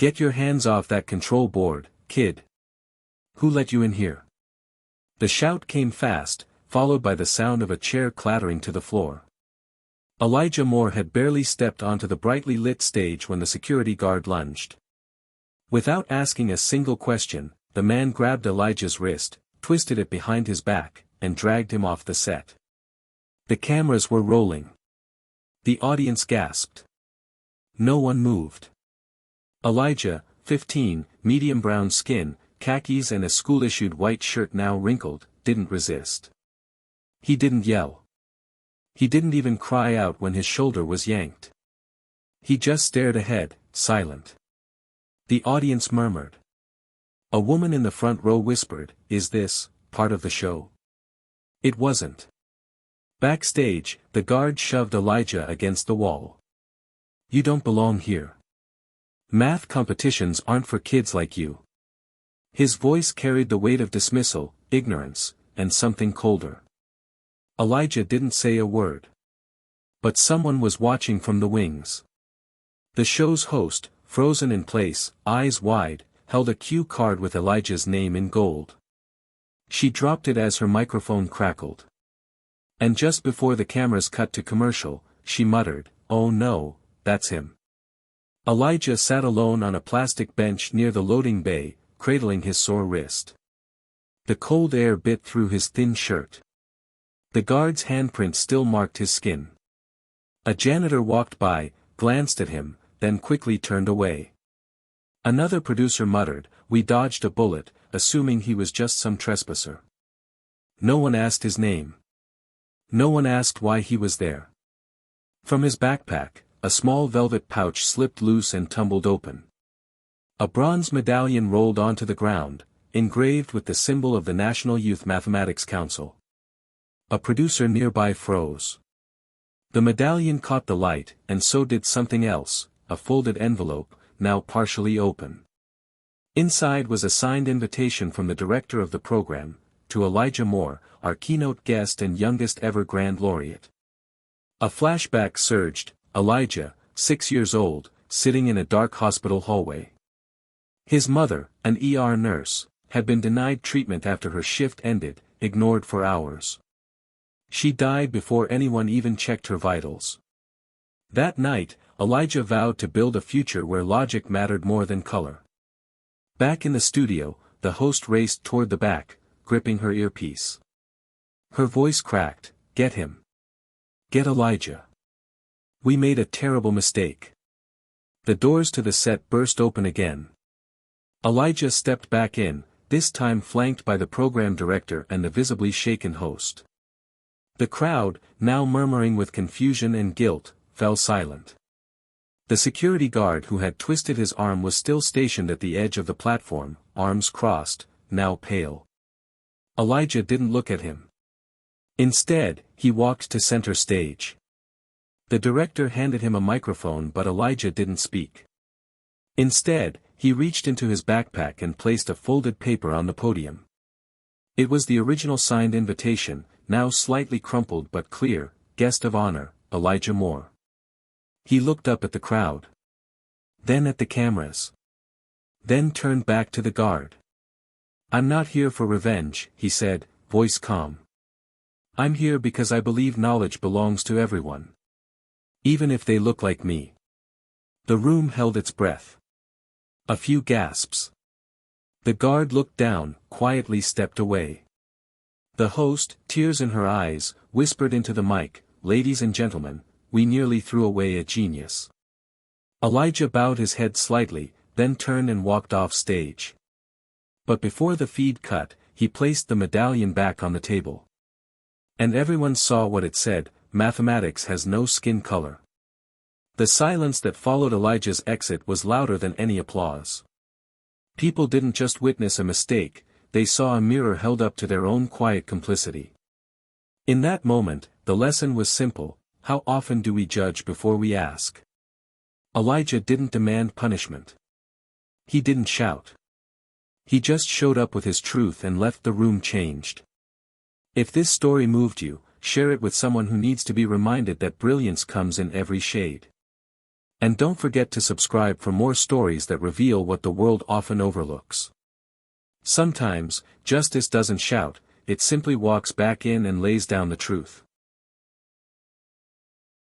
"Get your hands off that control board, kid. Who let you in here?" The shout came fast, followed by the sound of a chair clattering to the floor. Elijah Moore had barely stepped onto the brightly lit stage when the security guard lunged. Without asking a single question, the man grabbed Elijah's wrist, twisted it behind his back, and dragged him off the set. The cameras were rolling. The audience gasped. No one moved. Elijah, 15, medium brown skin, khakis and a school-issued white shirt now wrinkled, didn't resist. He didn't yell. He didn't even cry out when his shoulder was yanked. He just stared ahead, silent. The audience murmured. A woman in the front row whispered, "Is this part of the show?" It wasn't. Backstage, the guard shoved Elijah against the wall. "You don't belong here. Math competitions aren't for kids like you." His voice carried the weight of dismissal, ignorance, and something colder. Elijah didn't say a word. But someone was watching from the wings. The show's host, frozen in place, eyes wide, held a cue card with Elijah's name in gold. She dropped it as her microphone crackled. And just before the cameras cut to commercial, she muttered, "Oh no, that's him." Elijah sat alone on a plastic bench near the loading bay, cradling his sore wrist. The cold air bit through his thin shirt. The guard's handprint still marked his skin. A janitor walked by, glanced at him, then quickly turned away. Another producer muttered, "We dodged a bullet, assuming he was just some trespasser." No one asked his name. No one asked why he was there. From his backpack, a small velvet pouch slipped loose and tumbled open. A bronze medallion rolled onto the ground, engraved with the symbol of the National Youth Mathematics Council. A producer nearby froze. The medallion caught the light, and so did something else, a folded envelope, now partially open. Inside was a signed invitation from the director of the program, to Elijah Moore, our keynote guest and youngest ever Grand Laureate. A flashback surged, Elijah, 6 years old, sitting in a dark hospital hallway. His mother, an ER nurse, had been denied treatment after her shift ended, ignored for hours. She died before anyone even checked her vitals. That night, Elijah vowed to build a future where logic mattered more than color. Back in the studio, the host raced toward the back, gripping her earpiece. Her voice cracked, "Get him. Get Elijah. We made a terrible mistake." The doors to the set burst open again. Elijah stepped back in, this time flanked by the program director and the visibly shaken host. The crowd, now murmuring with confusion and guilt, fell silent. The security guard who had twisted his arm was still stationed at the edge of the platform, arms crossed, now pale. Elijah didn't look at him. Instead, he walked to center stage. The director handed him a microphone, but Elijah didn't speak. Instead, he reached into his backpack and placed a folded paper on the podium. It was the original signed invitation, now slightly crumpled but clear, "Guest of honor, Elijah Moore." He looked up at the crowd. Then at the cameras. Then turned back to the guard. "I'm not here for revenge," he said, voice calm. "I'm here because I believe knowledge belongs to everyone. Even if they look like me." The room held its breath. A few gasps. The guard looked down, quietly stepped away. The host, tears in her eyes, whispered into the mic, "Ladies and gentlemen, we nearly threw away a genius." Elijah bowed his head slightly, then turned and walked off stage. But before the feed cut, he placed the medallion back on the table. And everyone saw what it said, "Mathematics has no skin color." The silence that followed Elijah's exit was louder than any applause. People didn't just witness a mistake, they saw a mirror held up to their own quiet complicity. In that moment, the lesson was simple: how often do we judge before we ask? Elijah didn't demand punishment. He didn't shout. He just showed up with his truth and left the room changed. If this story moved you, share it with someone who needs to be reminded that brilliance comes in every shade. And don't forget to subscribe for more stories that reveal what the world often overlooks. Sometimes, justice doesn't shout, it simply walks back in and lays down the truth.